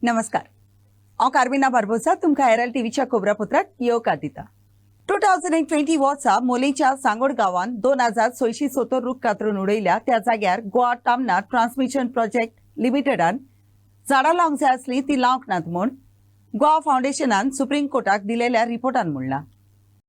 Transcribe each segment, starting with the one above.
नमस्कार हांव कार्मिना बार्बोसा तुमकां हेरल टीव्हीच्या कोबरापत्राक येवकार दिता 2020 वर्सा मोलेच्या सांगोड गांवांत 2670 रूख कातरून उडयल्या त्या जाग्यार गोवा टामना ट्रान्समिशन प्रोजेक्ट लिमिटेडान झाडां लावंक जाय आसली ती लावंक नात म्हूण गोवा फाउंडेशनान सुप्रीम कोर्टाक दिलेल्या रिपोर्टान म्हणलां.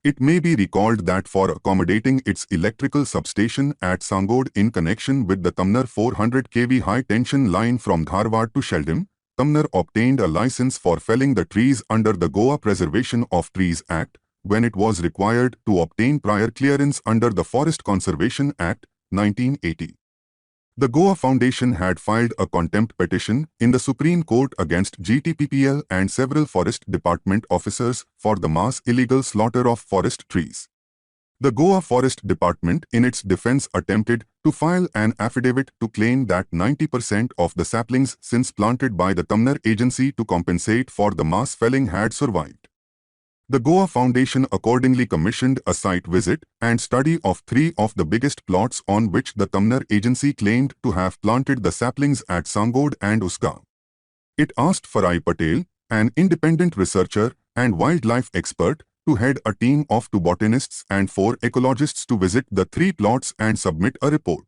It may be recalled that for accommodating its electrical substation at Sangod in connection with the Tamnar 400 kV high-tension line from Dharwad to Sheldon, Tamnar obtained a license for felling the trees under the Goa Preservation of Trees Act, when it was required to obtain prior clearance under the Forest Conservation Act, 1980. The Goa Foundation had filed a contempt petition in the Supreme Court against GTPPL and several Forest Department officers for the mass illegal slaughter of forest trees. The Goa Forest Department in its defense attempted to file an affidavit to claim that 90% of the saplings since planted by the Tamnar agency to compensate for the mass felling had survived. The Goa Foundation accordingly commissioned a site visit and study of 3 of the biggest plots on which the Tamnar agency claimed to have planted the saplings at Sangod and Uska. It asked Farai Patel, an independent researcher and wildlife expert, to head a team of 2 botanists and 4 ecologists to visit the 3 plots and submit a report.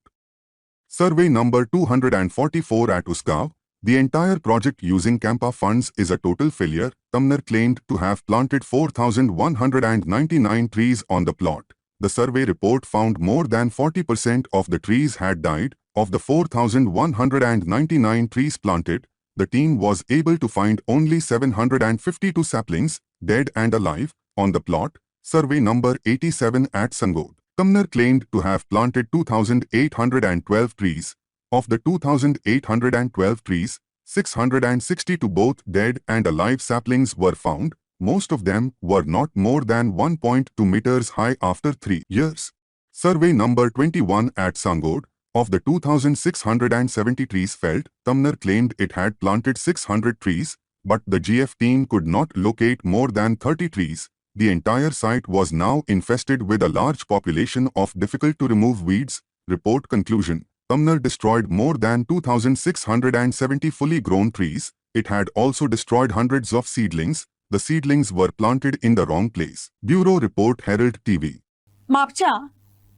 Survey number 244 at Uskav, the entire project using Campa funds is a total failure. Tamnar claimed to have planted 4,199 trees on the plot. The survey report found more than 40% of the trees had died. Of the 4,199 trees planted, the team was able to find only 752 saplings, dead and alive, on the plot. Survey number 87 at Sangod. Tamnar claimed to have planted 2,812 trees. Of the 2,812 trees, 662 both dead and alive saplings were found. Most of them were not more than 1.2 meters high after 3 years. Survey number 21 at Sangod. Of the 2,670 trees felled, Tamnar claimed it had planted 600 trees, but the GF team could not locate more than 30 trees. The entire site was now infested with a large population of difficult-to-remove weeds. Report conclusion. Tamnar destroyed more than 2,670 fully grown trees. It had also destroyed hundreds of seedlings. The seedlings were planted in the wrong place. Bureau Report, Herald TV. Mapusa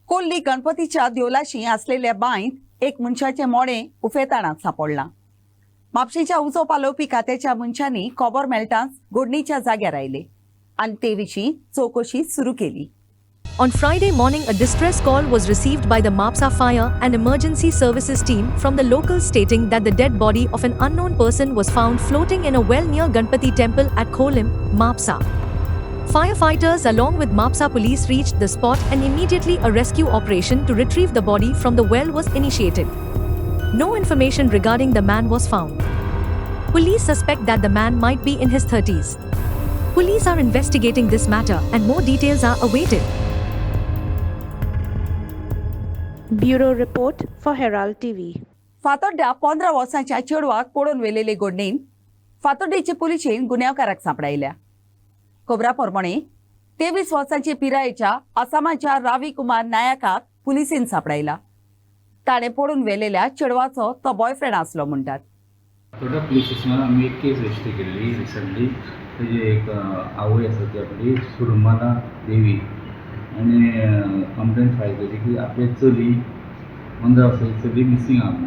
Kolli गणपतीच्या देवळाशी असलेल्या बांयत एक मनशाचे मोडे उफेताणात सापडलां. म्हापशेच्या उजो पालोवपी खात्याच्या मनशांनी खबर मेळटाच घडणीच्या जाग्यार आयले आनी ते विशीं चौकशी सुरू केली. On Friday morning, a distress call was received by the Mapsa Fire and Emergency Services team from the locals stating that the dead body of an unknown person was found floating in a well near Ganpati temple at Kholim, Mapsa. Firefighters along with Mapsa police reached the spot and immediately a rescue operation to retrieve the body from the well was initiated. No information regarding the man was found. Police suspect that the man might be in his 30s. Police are investigating this matter and more details are awaited. Bureau Report for Herald TV. फातोड्ड्या 15 वर्सांच्या चेडवाक पळोवन व्हेलेले घडणेन फातोड्डेचे पुलिशेन गुन्यांवकाराक सांपडायल्या. खबरा प्रमाणे 23 वर्सांचे पिरायेच्या आसामाच्या रावी कुमार नायकाक पुलिसेन सांपडायला. ताणें पळोवन व्हेलेल्या चेडवाचो तो बॉयफ्रेंड आसलो म्हणटात. फातोड्डा पुलीस स्टेशनार आमी एक केस रजिस्टर केल्ली रिसंटली. तेजी एक आवय आसा ती आपली सुरमाला देवी आनी कंप्लेन फायल केली की आपली चली 15 वर्साची चली मिसींग आसा.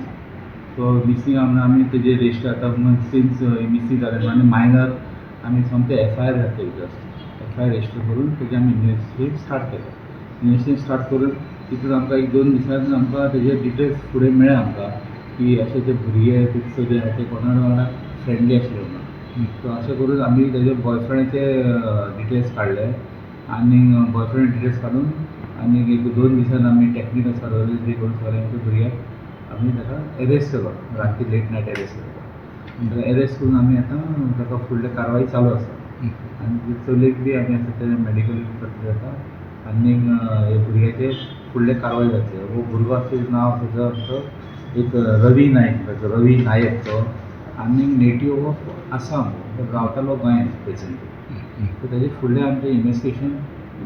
सो मिसींग आसा आमी तेजे रजिस्टर आतां सिन्स मिसींग जालें आनी मायनर आमी सोमते FIR घातलेली जस्ट FIR रजिस्टर करून तेजे आमी इन्वेस्टिगेट स्टार्ट केलें. इन्वेस्टिगेट स्टार्ट करून तितून आमकां 1-2 दिसांनी आमकां तेजे डिटेल्स फुडें मेळ्ळे आमकां की अशें ते भुरगे ते चली आसा ते कोणा वांगडा फ्रेंडली आशिल्ले म्हणून. सो अशें करून आमी तेजे बॉयफ्रेंडाचे डिटेल्स काडले आनी बॉयफ्रेंड डिटेल्स काडून आनी 1-2 दिसान आमी टॅक्निकल सर्वेलन्स बी करून सगळ्यांक भुरग्याक आमी ताका एरेस्ट केलो. राती लेट नायट एरेस्ट केलो. एरेस्ट करून आमी आतां ताका फुडले कारवाई चालू आसा आनी चलयेक बी आमी आतां ते मेडिकल करतले आतां आनी हे भुरग्याचे फुडले कारवाई जातले. हो भुरगो आसा तेजें नांव आसा आमचो एक रवी नायक तो आनी नेटीव ऑफ आसाम रावतालो गोंयांत प्रेझेंटली. सो तेजे फुडलें आमचें इन्वेस्टिगेशन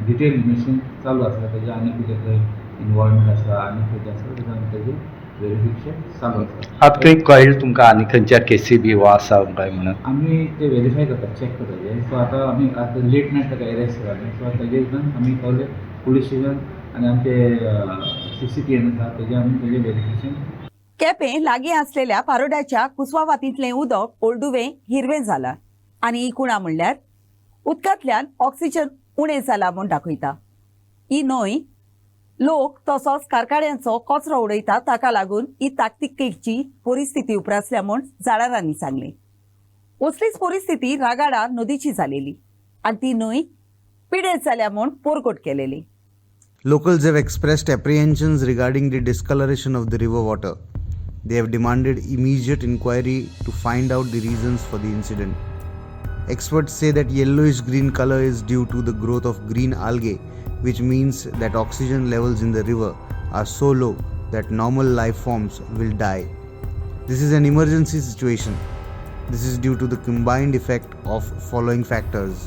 डिटेल इन्वेस्टिगेशन चालू आसा. तेजें आनी कितें थंय इनवॉल्वमेंट आसा आनी कितें आसा तेजें आमी तेजें व्हेरिफिकेशन चालू आसा. आतां खंय कळ्ळें तुमकां आनी खंयच्या केसी बी वो आसा काय म्हणून? आमी ते व्हेरीफाय करतात, चॅक करतात. सो आतां आमी आतां लेट नायट ताका अरेस्ट केला. सो तेजे हितून आमी सगळे पुलीस स्टेशन आनी आमचे CCTV आसा तेजे आमी तेजे व्हेरिफिकेशन. केपें लागीं आसलेल्या पारोड्याच्या कुसवावातींतलें उदक ओल्डुवें हिरवें जालां आनी ही कुणां म्हणल्यार उदकांतल्यान ऑक्सिजन उणें जाला म्हूण दाखयता. ही न्हंय लोक तसोच कारखान्यांचो कचरो उडयता ताका लागून ही ताकतिकेची परिस्थिती उप्रासल्या म्हूण जाणारांनी सांगलें. असलीच परिस्थिती रागाडा नदीची जालेली आनी ती न्हंय पिडेस्त जाल्या म्हूण पोरगोट केलेली. Locals have expressed apprehensions regarding the discoloration of the river water. They have demanded immediate inquiry to find out the reasons for the incident. Experts say that yellowish green color is due to the growth of green algae, which means that oxygen levels in the river are so low that normal life forms will die. This is an emergency situation. This is due to the combined effect of following factors: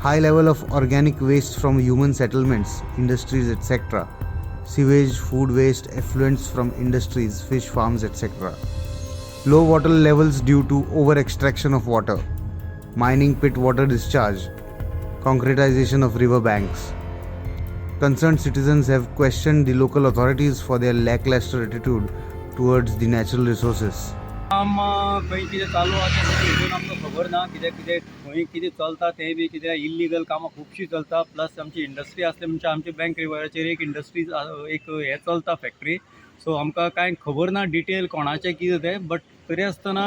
high level of organic waste from human settlements, industries, etc., sewage, food waste, effluents from industries, fish farms, etc., low water levels due to over extraction of water, mining pit water discharge, concretization of river banks. Concerned citizens have questioned the local authorities for their lackluster attitude towards the natural resources. काम खंय कितें चालू आसा तें हितून आमकां खबर ना. कितें खंय कितें चलता तें बी कितें इल्लीगल कामां खुबशीं चलता. प्लस आमची इंडस्ट्री आसली म्हणजे आमचे बँक रिवराचेर एक इंडस्ट्रीज एक हें चलता फॅक्टरी. सो आमकां कांय खबर ना डिटेल कोणाचें कितें तें. बट तरी आसतना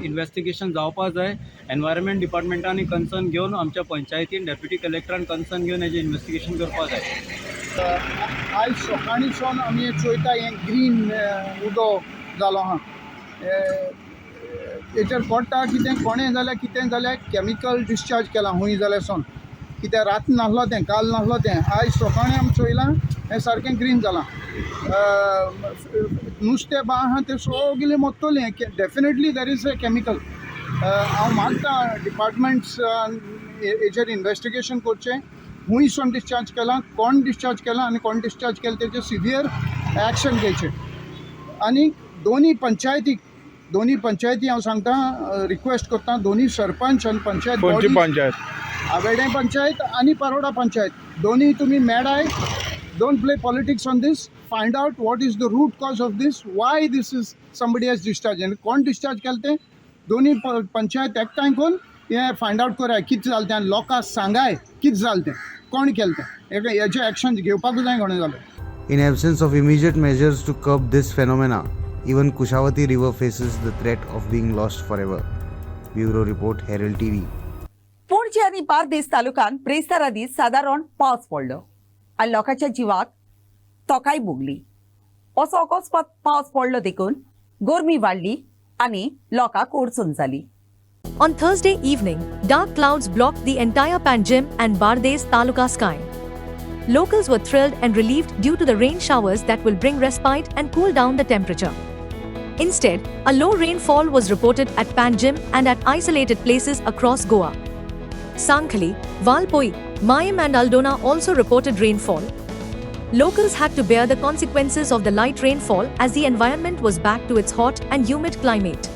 इन्वेस्टिगेशन जावपा जाय. एनवायरमेंट डिपार्टमेंटान कन्सर्न घेवन आमच्या पंचायतीन डेप्युटी कलेक्टरान कन्सर्न घेवन हेजें इन्वेस्टिगेशन करपा जाय. आयज सकाळींच्यान आमी चोयता हें ग्रीन उदक जालो आहा. हेचेर पडटा कितें कोणें जाल्यार कितें जाल्यार कॅमिकल डिस्चार्ज केलां खूंय जाल्यार सोन. कितें रात नासलो तें, काल नासलो तें, आयज सकाळीं आमी चोयलां हें सारकें ग्रीन जालां. नुस्तें बा आहा तें सगळें मोत्तोलें. Definitely there is a chemical. हांव मागता डिपार्टमेंट्स हेचेर इन्वेस्टिगेशन करचें. खूंय सोन डिस्चार्ज केलां, कोण डिस्चार्ज केलां आनी कोण डिस्चार्ज केलें तेचेर सिवियर एक्शन घेवचें. आनी दोनी पंचायती हांव सांगता, रिक्वेस्ट करता, दोनी सरपंच आनी पंचायत आवेडे पंचायत आनी पारोडा पंचायत दोनी तुमी मेळाय. Don't play politics on this. Find out what is the root cause of this, why this is somebody has discharge आनी कोण डिस्चार्ज केलें तें. दोनी पंचायत एकठांय करून हें फायंड आउट कराय कितें जालें तें आनी लोकांक सांगाय कितें जालें तें, कोण केलें तें. हेजें एक्शन घेवपाकूच जाय कोणें जालें. In absence of immediate measures to curb this phenomena, even Kushavati River faces the threat of being lost forever. Bureau Report, Herald TV. Panaji आनी बार्देस तालुक्यात ब्रेस्तारा दीस सादारण पावस पडलो आनी लोकांच्या जिवाक तोकाय भोगली. असो अकस्मात पावस पडलो देखून गरमी वाडली आनी लोकांक अडचण जाली. On Thursday evening, dark clouds blocked the entire Panjim and Bardes Taluka sky. Locals were thrilled and relieved due to the rain showers that will bring respite and cool down the temperature. Instead, a low rainfall was reported at Panjim and at isolated places across Goa. Sankhali, Valpoi, Mayam and Aldona also reported rainfall. Locals had to bear the consequences of the light rainfall as the environment was back to its hot and humid climate.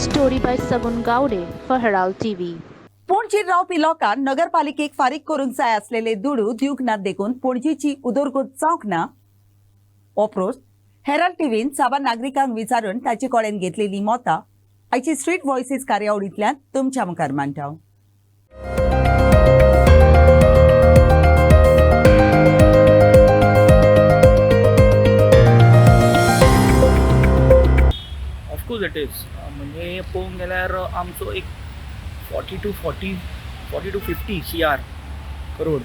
Story by Sagun Gaude for Herald TV. पणजीर रावपी लोकांक नगरपालिकेक फारीक करूंक जाय असलेले दुडू दिवंक ना देखून पणजीची उदरगत जावंक ना हो प्रस्न हेराल्ड टीव्हीन साबार नागरिकांक विचारून ताचे कडेन घेतलेली मतां आयची स्ट्रीट व्हॉयसीस कार्यावळींतल्यान तुमच्या मुखार मांडटा. इज म्हणजे पळोवंक गेल्यार आमचो एक 40 to 50 CR करोड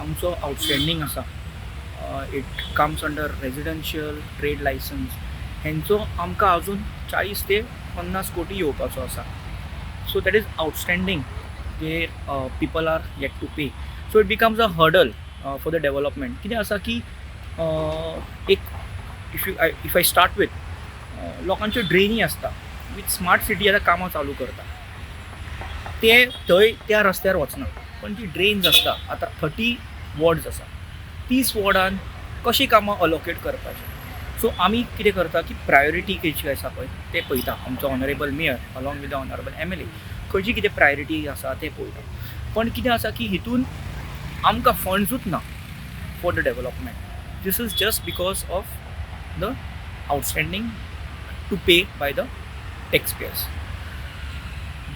आमचो आउटस्टँडींग आसा. It comes under residential trade license हेंचो आमकां अजून 40 ते 50 कोटी येवपाचो आसा. So that is outstanding where people are yet to pay. So it becomes a hurdle for the development. कितें आसा की एक इफ आय स्टार्ट विथ लोकांच्यो ड्रेनी आसता विथ स्मार्ट सिटी आतां कामां चालू करता ते थंय त्या रस्त्यार वचना पण ती ड्रेन्स आसता. आतां 30 वॉर्ड्स आसा 30 वॉर्डान कशी कामां अलोकेट करपाचें. सो आमी कितें करता की प्रायोरिटी खंयची आसा पळय तें पळयता. आमचो honourable mayor along with the honourable MLA खंयची कितें प्रायोरिटी आसा तें पळयता. पण कितें आसा की हितून आमकां फंड्सूच ना for the development. This is just because of the outstanding to pay by the tax payers.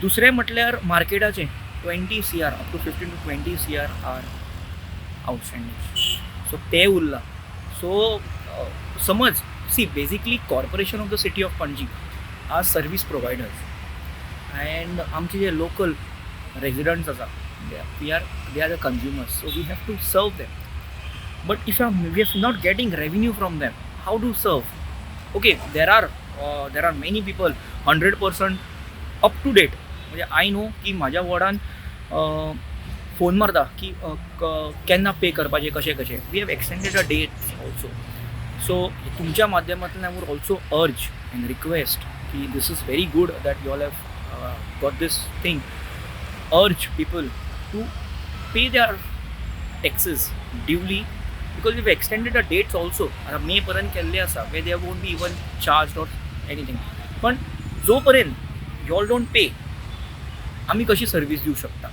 दुसरें म्हटल्यार मार्केटाचें 20 CR up to 15 to 20 CR are outstanding. So तें उरलां. सो समज सी basically corporation of the city of Panaji are service providers and आमचे जे local residents आसा they are the consumers. So we have to serve them. But if we are not getting revenue from them how do serve. Okay there are many people 100% up to date. म्हणजे I know की म्हाज्या वॉर्डान phone मारता की केन्ना पे करपाचें कशें कशें. We have extended a date also. So तुमच्या माध्यमांतल्यान I would also urge and request की this is very good that you all have got this thing. Urge people to pay their taxes duly because we have extended a dates also. आतां May पर्यंत केल्ले आसा way they won't be even charge or anything. पण जो पर्यंत you all don't पे आमी कशी service दिवंक शकता.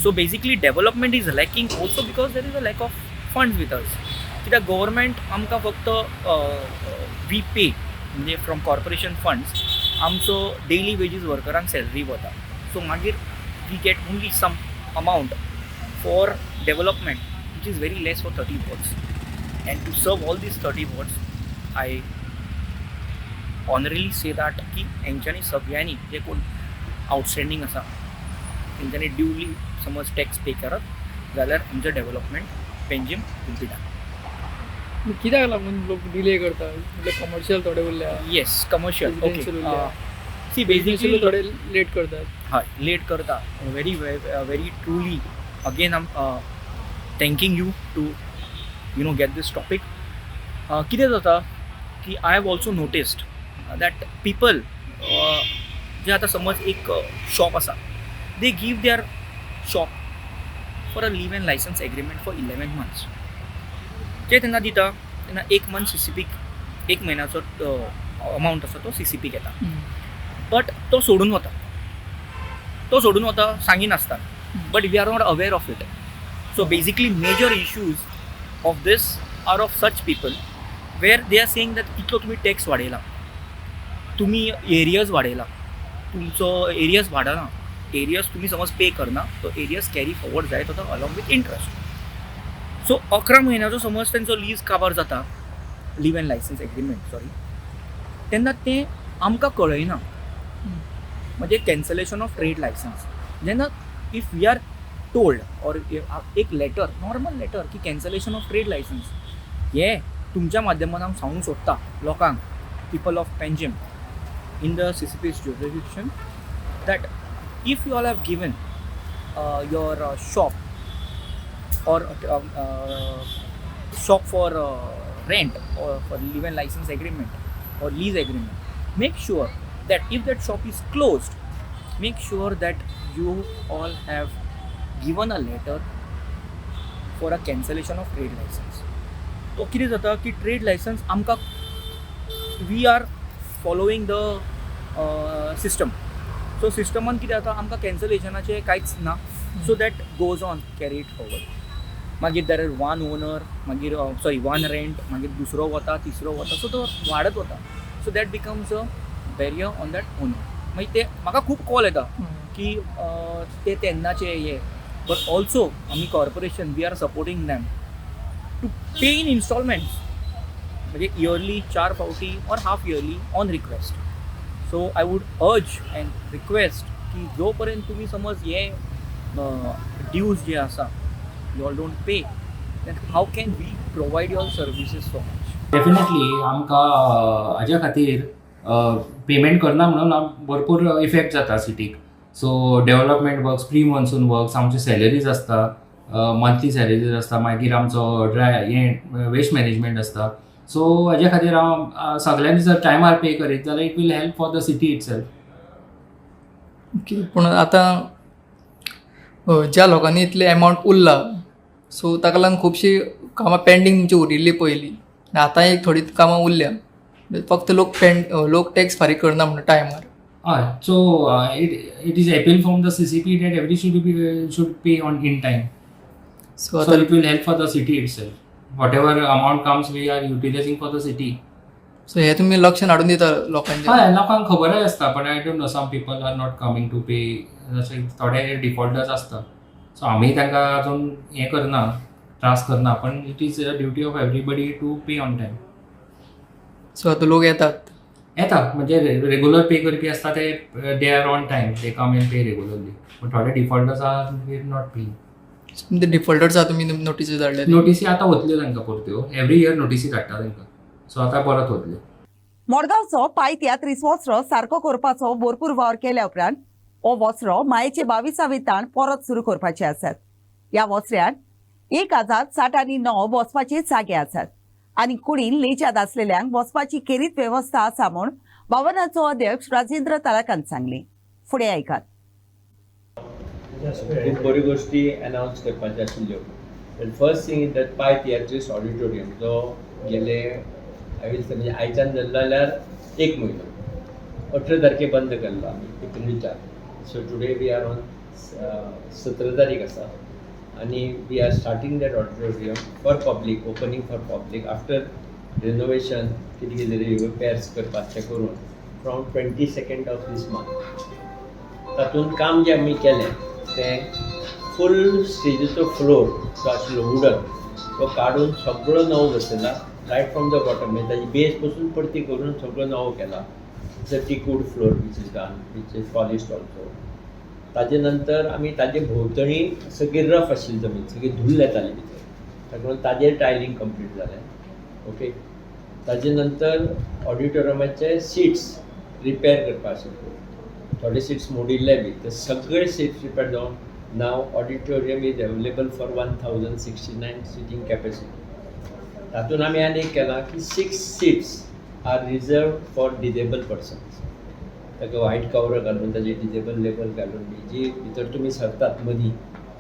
So basically development is lacking also because there is a lack of funds with us. कित्याक गव्हर्मेंट आमकां फक्त वी पे म्हणजे फ्रॉम कॉर्पोरेशन फंड्स आमचो डेली वेजीस वर्करांक सॅलरी वता. सो मागीर we get only some amount for development which is very less for 30 wards. And to serve all this 30 wards I honestly say that की हेंच्यांनी सगळ्यांनी जे कोण आउटस्टँडींग आसा तेंच्यांनी ड्युली समज टॅक्स पे करत जाल्यार आमचें development Panjim will be done. कित्याक लागून लोक डिले करता म्हणजे कमर्शियल थोडे उरल्या. Yes commercial. ओके सी बेसिकली बेसिकली थोडे लेट करतात. हय लेट करता. Very truly again am thanking you to get this topic. कितें जाता की I have also noticed that people जे आतां समज एक शॉप आसा they give their shop for a leave and license agreement for 11 months. ते तेन्ना दिता तेन्ना 1 month CCP 1 म्हयन्याचो अमावंट आसा तो CCP घेता. बट तो सोडून वता सांगिनासता. But we are not aware of it. So basically major issues of this are of such people where they are saying that इतलो तुमी टॅक्स वाडयला तुमी एरियाज वाडयला तुमचो एरियाज वाडना. एरियाज तुम्ही समज पे करना तो एरियाज कॅरी फॉरवर्ड जायत होता अलॉंग विथ इंट्रस्ट. सो 11 म्हयन्याचो समज तेंचो लीज काबार जाता लीव अँड लायसन्स एग्रीमेंट तेन्ना तें आमकां कळयना. म्हणजे कॅन्सलेशन ऑफ ट्रेड लायसन्स जेन्ना if we are told or एक लेटर नॉर्मल लेटर की कॅन्सलेशन ऑफ ट्रेड लायसन्स हे तुमच्या माध्यमांत हांव सांगूंक सोदता लोकांक people of Panjim in the CCP's jurisdiction that if you all have given your shop or shop for rent or for live and license agreement or lease agreement, make sure that if that shop is closed, make sure that you all have given a letter for a cancellation of trade license. तो कितें जाता की trade license आमकां we are following the system. So सिस्टमान कितें जाता आमकां कॅन्सलेशनाचें कांयच ना. So that goes on carried forward. मागीर देर आर वन ओनर मागीर वन रेंट मागीर दुसरो वता तिसरो वता. सो तो वाडत वता. So that becomes a barrier on that owner. मागीर ते म्हाका खूब कॉल येता की ते तेन्नाचे हे. बट ऑल्सो आमी corporation we are supporting them to pay in installments म्हणजे इयरली 4 फावटी or half yearly on request. So I would urge and request की जो पर्यंत तुम्ही समज हे ड्यूज जे आसा you all don't pay then how can we provide your services so much. Definitely आमकां हाज्या खातीर पेमेंट करना म्हणून भरपूर इफेक्ट जाता सिटीक. So development works, pre monsoon works, आमचे सॅलरीज आसता, मंथली सॅलरीज आसता, मागीर आमचो वेस्ट मॅनेजमेंट आसता. सो हाज्या खातीर हांव सगळ्यांनी जर टायमार पे करीत जाल्यार it will help for the city itself. Okay, पूण आतां ज्या लोकांनी इतले अमावंट उरला सो ताका लागून खुबशीं कामां पेंडींग तुमची उरिल्ली पयलीं आनी आतां एक थोडी कामां उरल्या फक्त लोक टॅक्स फारीक करना म्हणून टायमार. हय, so it is appeal from the CCP that every should pay on in time. So So it will help for the city itself. Whatever amount comes, we are utilizing for the city. So हे तुमी लक्षान हाडून दिता लोकांचे. हय, लोकांक खबरूय आसता, पण I don't know some people are not coming to pay. जशे थोडे डिफॉल्टर्स आसता, सो आमी तांकां अजून हें करना, त्रास करना, पण it is a duty of everybody to pay on time. So आतां लोक येतात म्हणजे रेग्युलर पे करपी आसता ते are on time, they come and pay regularly. पण थोडे डिफॉल्टर्स आर नॉट पेईंग. ते डिफॉल्टर्स आहा तुमी नोटीस धाडले. नोटीसी आतां वतल्यो तांकां परत्यो, एवरी इयर नोटीसी धाडटा तांकां. सो आतां परत वतल्यो. मडगांवचो पायत्यात्रीस वस्रो सारको करपाचो भरपूर वावर केल्या उपरांत हो वस्रो मायेचे 22वे ताण परत सुरू करपाचे आसात. ह्या वस्र्यान 1069 बसपाचे जागे आसात आनी कुडीन लेच्यात आसलेल्यांक बसपाची केरीत व्यवस्था आसा म्हूण भवनाचो अध्यक्ष राजेंद्र ताळकान सांगले. फुडें आयकात. खूब बऱ्यो गोष्टी अनावन्स करपाच्यो आशिल्ल्यो. फर्स्ट थिंग इज दॅट पाय थिएट्रिस ऑडिटोरियम जो गेले म्हणजे आयच्यान धरलो जाल्यार 1 म्हयनो 18 तारखे बंद केल्लो आमी एप्रिलच्या. So today we are on 17 तारीख आसा आनी we are starting that auditorium for public, opening for public after renovation कितें कितें रिपेर्स करपाचें करून from 22nd of these month. तातूंत काम जें आमी केलें तें फूल स्टेजीचो फ्लोर जो आशिल्लो वुडन तो काडून सगळो नवो बसयला, रायट फ्रॉम द बॉटम, म्हणजे ताजी बेस पसून परती करून सगळो नवो केला. Teak wood floor which is done, which is polished also. ताजे नंतर आमी ताजे भोंवतणी सगळी रफ आशिल्ली जमीन, सगळी धूल येताली भितर, ताका लागून ताजेर टायलिंग कंप्लीट जालें. ओके, ताजे नंतर ऑडिटोरियमाचे सीट्स रिपेर करपा आशिल्ले, थोडे सीट्स मोडिल्ले बी, ते सगळे सीट्स रिपेर जावन now auditorium is available for 1069 seating capacity. तातूंत आमी आनी एक केलां की 6 seats are reserve for disable persons. ताका व्हायट कवर घालून ताजे डिजेबल लेबल घालून बी जी भितर तुमी सरतात मदीं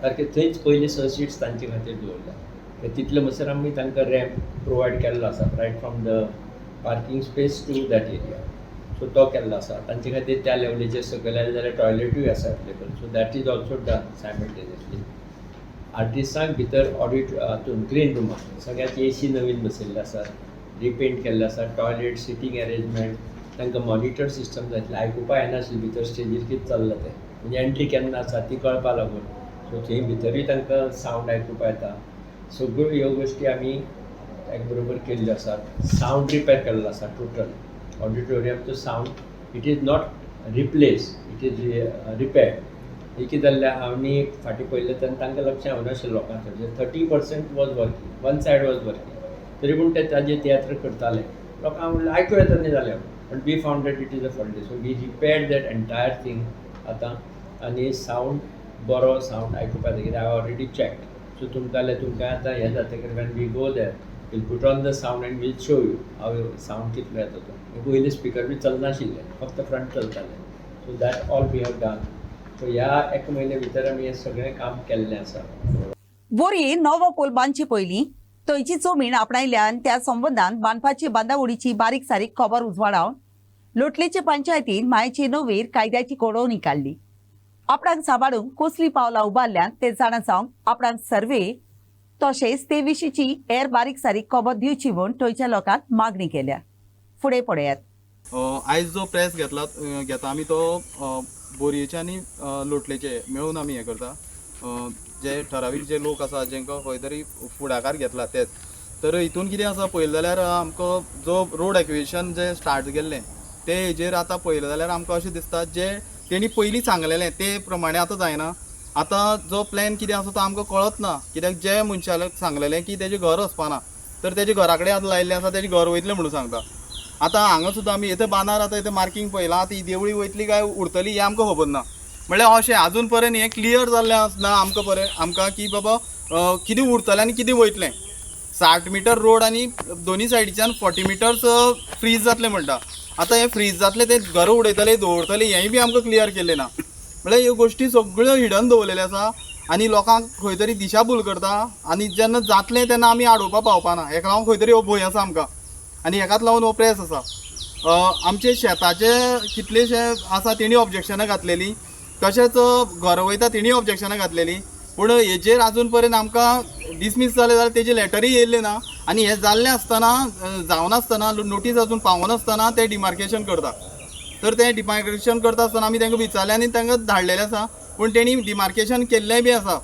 सारके थंयच पयलीं 6 सीट्स तांचे खातीर दवरल्या. तितले म्हणसर आमी तांकां रॅम्प प्रोवायड केल्लो आसा right from the parking space to that area. So तो केल्लो आसा तांचे खातीर त्या लेवलीचेर सकयल आयले जाल्यार टॉयलेटूय आसा available. So that is also done simultaneously. आर्टिस्टांक भितर हातून ग्रीन रुमांत सगळ्यात AC नवीन बसयल्ले आसा, रिपेंट केल्ले आसा, टॉयलेट, सिटींग अरेंजमेंट, तांकां मॉनिटर सिस्टम जाय आसलें, आयकुपा येनाशिल्लें भितर स्टेजीर कितें चल्लां तें, म्हणजे एंट्री केन्ना आसा ती कळपा लागून. सो थंय भितरूय तांकां सावंड आयकुपा येता. सगळ्यो ह्यो गोश्टी आमी एक बरोबर केल्ल्यो आसात. सावंड रिपेर केल्लो आसा टोटल ऑडिटोरियमचो sound. It is not replace, it is repair. हे कितें जाल्लें आमी फाटीं पयलें तेन्ना तांकां लक्ष येवनाशिल्लें लोकांचें. 30% was working, one said was working, तरी पूण ते ताजेर तियात्र करताले. लोकांक म्हणलें आयकूं येता न्ही जालें, but we found that it is a faulty. So we repaired that entire thing आतां. आनी सावंड बरो सावंड आयकुपा येता, कित्याक हांव ऑलरेडी चॅक. सो तुमकां आतां हें जातकीर when we go there we'll put on the sound and we'll show you how sound कितलो येता तो. पयलीं स्पिकर बी चलनाशिल्ले, फक्त फ्रंट चलताले. So that all we have done. So ह्या 1 म्हयने भितर आमी हें सगळें काम केल्लें आसा. बोरी नवो पूल बांदचे पयलीं थंयची जमीन आपणायल्यान त्या संबंदान बांदपाची बांदावळीची बारीक सारीक खबर उजवाडावन लोटलेचे पंचायतीन मायेची नवीर कायद्याची घडोवणी काडली. आपणाक सांबाळूंक कसली पावलां उबारल्यात ते जाणा जावंक आपणाक सर्वे तशेंच ते विशींची हेर बारीक सारीक खबर दिवची म्हूण थंयच्या लोकांक मागणी केल्या. फुडें पळयात. आयज जो प्रेस घेता आमी तो बोरयेचे आनी लोटलेचे मेळून आमी हें करता. जे ठरावीक जे लोक आसा जेंकां खंय तरी फुडाकार घेतला तेच. तर हितून कितें आसा पळयलें जाल्यार आमकां जो रोड एक्विजिशन जें स्टार्ट केल्लें ते हेजेर आतां पळयलें जाल्यार आमकां अशें दिसता जे तेणी पयलीं सांगलेलें ते प्रमाणे आतां जायना. आतां जो प्लॅन कितें आसा तो आमकां कळत ना, कित्याक जे मनशाक सांगलेलें की तेजें घर वचपाना तर तेजे घरा कडेन आतां लायिल्लें आसा तेजें घर वयतलें म्हणून सांगता. आतां हांगा सुद्दां आमी येथे बांदार आतां येथे मार्कींग पळयलां, आतां ही देवळी वयतली काय उरतली हें आमकां खबर ना. म्हळ्यार अशें आजून पर्यंत हें क्लियर जाल्लें ना आमकां की बाबा कितें उरतलें आनी कितें वयतलें. 60 मीटर रोड आनी दोनी सायडीच्यान 40 मिटर्स फ्रीज जातलें म्हणटा. आतां हें फ्रीज जातलें ते घर उडयतले दवरतले हेंय बी आमकां क्लियर केल्लें ना. म्हळ्यार ह्यो गोश्टी सगळ्यो हिडन दवरलेल्यो आसा आनी लोकांक खंय तरी दिशाभूल करता आनी जेन्ना जातलें तेन्ना आमी आडोवपाक पावपाना. हेका लागून खंय तरी हो भंय आसा आमकां आनी हेकाच लागून हो प्रेस आसा. आमचे शेताचे कितलेशे आसा तेणी ऑब्जेक्शनां घातलेलीं, तशेंच घर वयता तेणी ऑब्जेक्शनां घातलेलीं, पूण हेजेर आजून पर्यंत आमकां डिसमीस जालें जाल्यार तेजी लेटरूय येयल्ली ना. आनी हें जाल्लें आसतना जावनासतना नोटीस अजून पावनासतना ते डिमार्केशन करता. तर तें डिमार्केशन करता आसतना आमी तांकां विचारलें आनी तांकां धाडलेलें आसा, पूण तेणी डिमार्केशन केल्लेंय बी आसा.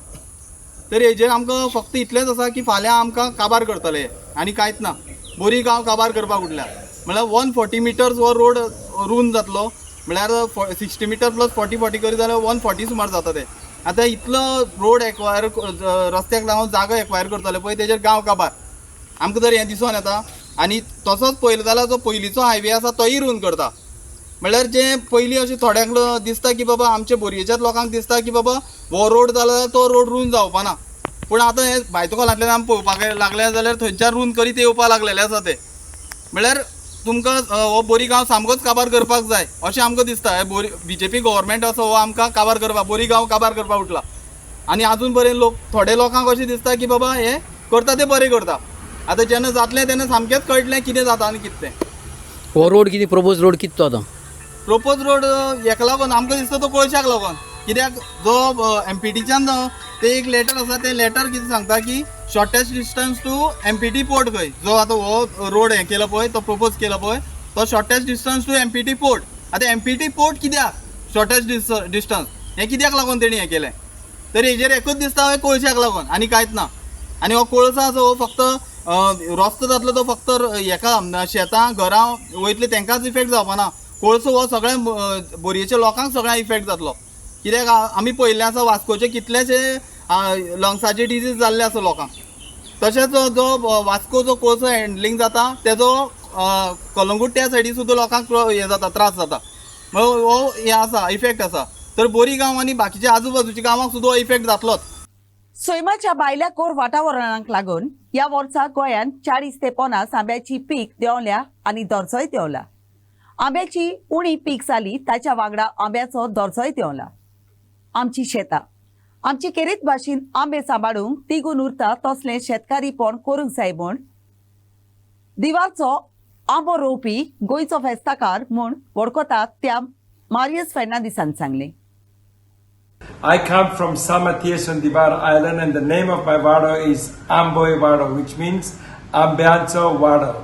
तर हेजेर आमकां फक्त इतलेंच आसा की फाल्यां आमकां काबार करतले आनी कांयच ना. बोरी गांव काबार करपाक उरल्या म्हळ्यार 140 मिटर्स हो रोड रूंद जातलो, म्हळ्यार 60 मिटर प्लस 40 करी जाल्यार 140 सुमार जाता ते. आतां इतलो रोड एक्वायर रस्त्याक लागून जागो एक्वायर करतले पळय तेजेर गांव काबार आमकां तर हें दिसून येता. आनी तसोच पळयलो जाल्यार जो पयलींचो हायवे आसा तोय रूंद करता. म्हळ्यार जे पयलीं अशें थोड्यांक दिसता की बाबा आमच्या बोरयेच्याच लोकांक दिसता की बाबा हो रोड जालो तो रोड रूंद जावपाना, पूण आतां हे भायतो कोलांतल्यान आमी पळोवपाक लागले जाल्यार थंयच्यान रूंद करीत येवपाक लागलेले आसा ते. म्हळ्यार तुमकां हो बोरी गांव सामकोच काबार करपाक जाय अशें आमकां दिसता. हे BJP गव्हर्मेंट असो हो आमकां काबार करपाक बोरी गांव काबार करपाक उठला. आनी आजून पर्यंत थोडे लोकांक अशें दिसता की बाबा हे करता ते बरें करता. आतां जेन्ना जातलें तेन्ना सामकेंच कळटलें कितें जाता आनी कितें तें. हो रोड कितें प्रपोज रोड कितें तो आतां प्रोपोज रोड हेका लागून आमकां दिसता तो कोळशाक लागून, कित्याक जो MPTच्यान ते एक लेटर आसा ते लेटर कितें सांगता की shortest distance to MPT port खंय जो आतां हो रोड हें केलो पळय तो प्रपोज केलो पळय तो shortest distance to MPT port. आतां MPT पोर्ट कित्याक शॉर्टेस्ट डिस्टन्स हें कित्याक लागून तेणी हें केलें. तर हेजेर एकूच दिसता हे कोळशाक लागून आनी कांयच ना. आनी हो कोळसो आसा हो फक्त रस्तो जातलो तो फक्त हेका शेतां घरां वयतले तांकांच इफेक्ट जावपाना. कोळसो हो सगळ्या बोरयेच्या लोकांक सगळ्यांक इफेक्ट जातलो. कित्याक आमी पळयल्लें आसा वास्कोचे कितलेशे लंग्साचे डिजीज जाल्ले आसा लोकांक. तशेंच जो वास्को जो कोळसो हँडलिंग जाता तेजो कलंगूट त्या सायडी सुद्दां लोकांक हें जाता त्रास जाता. हो हें आसा इफेक्ट आसा. तर बोरी गांव आनी बाकीच्या आजूबाजूच्या गांवांक सुद्दां हो इफेक्ट जातलोच. सैमाच्या भायल्या कोर वातावरणाक लागून ह्या वर्सा गोंयांत 40 ते 50 आंब्याची पीक देंवल्या आनी दर्जोय देंवला. आंब्याची उणी पीक जाली ताच्या वांगडा आंब्याचो दर्जोय देंवला. आमची शेतां आमची केरीत भाशेन आंबे सांबाळूंक तिगून उरता तसलें शेतकारीपण करूंक जाय म्हूण दिवारचो आंबो रोवपी गोंयचो फेस्ताकार म्हूण वळखतात त्या मारियस फेर्नांदीसान सांगलें. I come from San Matias on Divar Island and the name of my wado is Amboy Wado, which means Ambianzo Wado.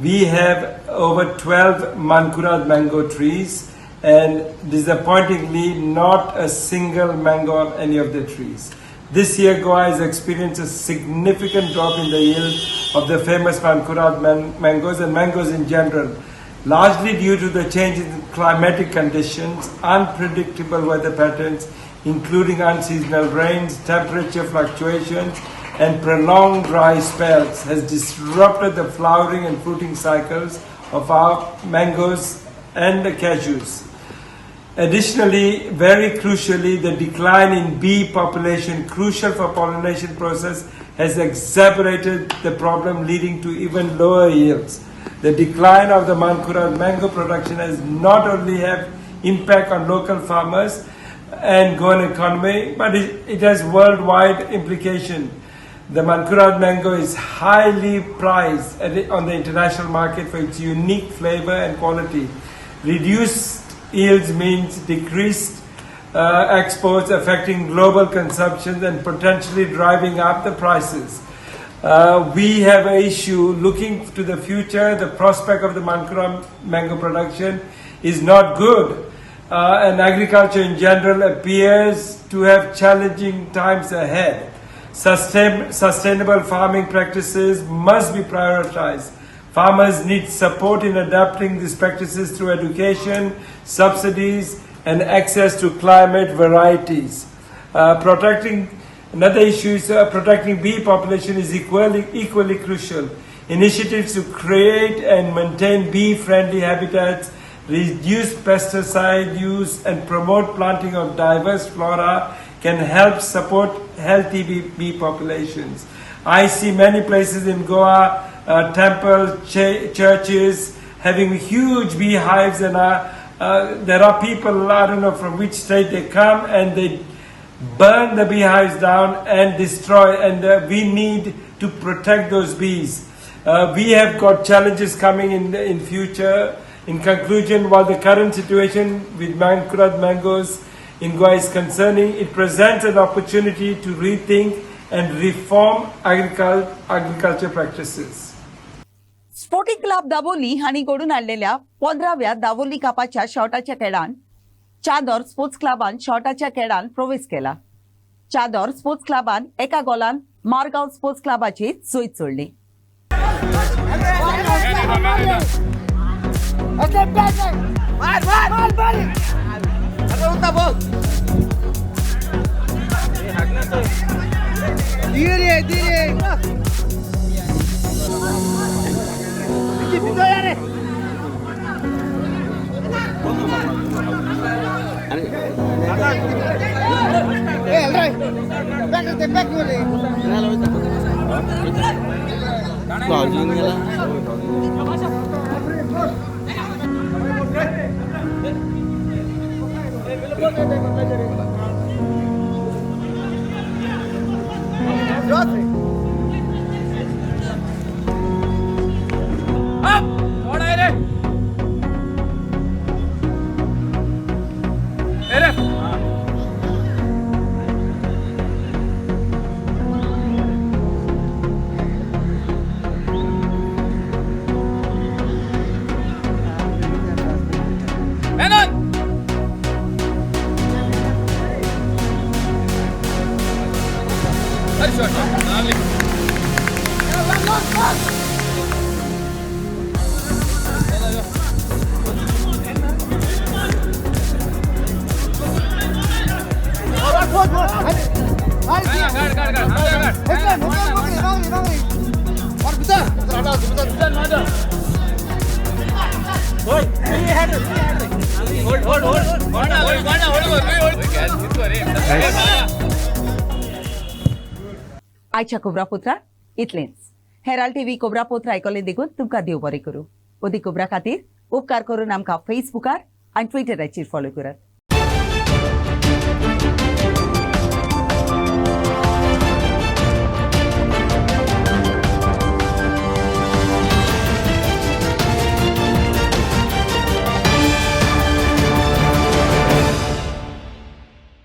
We have over 12 Mankurad mango trees and disappointingly not a single mango on any of the trees. This year Goa has experienced a significant drop in the yield of the famous Mankurad mangoes and mangoes in general, largely due to the change in climatic conditions, unpredictable weather patterns, including unseasonal rains, temperature fluctuations, and prolonged dry spells has disrupted the flowering and fruiting cycles of our mangoes and the cashews. Additionally, very crucially, the decline in bee population, crucial for pollination process, has exacerbated the problem, leading to even lower yields. The decline of the Mankurad mango production has not only have impact on local farmers and Goan economy, but it has worldwide implication. The Mankurad mango is highly prized on the international market for its unique flavor and quality. Reduced yields means decreased exports affecting global consumption and potentially driving up the prices. We have an issue looking to the future. The prospect of the Mankurad mango production is not good. And agriculture in general appears to have challenging times ahead. Sustainable farming practices must be prioritized. Farmers need support in adapting these practices through education, subsidies, and access to climate varieties. Another issue is protecting bee population is equally crucial. Initiatives to create and maintain bee-friendly habitats, reduce pesticide use, and promote planting of diverse flora can help support healthy bee populations. I see many places in Goa, temples, churches having huge beehives, and there are people, I don't know from which state they come, and they burn the beehives down and destroy, and we need to protect those bees. We have got challenges coming in future. In conclusion, while the current situation with Mangrove mangoes in Goa is concerning, it presents an opportunity to rethink and reform agriculture practices. Sporting club Dabolim हांणी घडून हाडलेल्या 15व्या दाबोली कपाच्या शॉटाच्या खेळान चादर sports क्लबान शॉटाच्या खेळान प्रवेश केला. चादर sports क्लबान एका Golan Margao sports क्लबाची Jait सोडली. आयच्या कोबरापुत्रा इतलेंच. हेराल्ड टीव्ही कोबरापुत्र आयकले देखून तुमकां देव बरें करूं. ओदी कोबरा खातीर उपकार करून आमकां फेसबुकार आनी ट्विटराचेर फॉलो करात.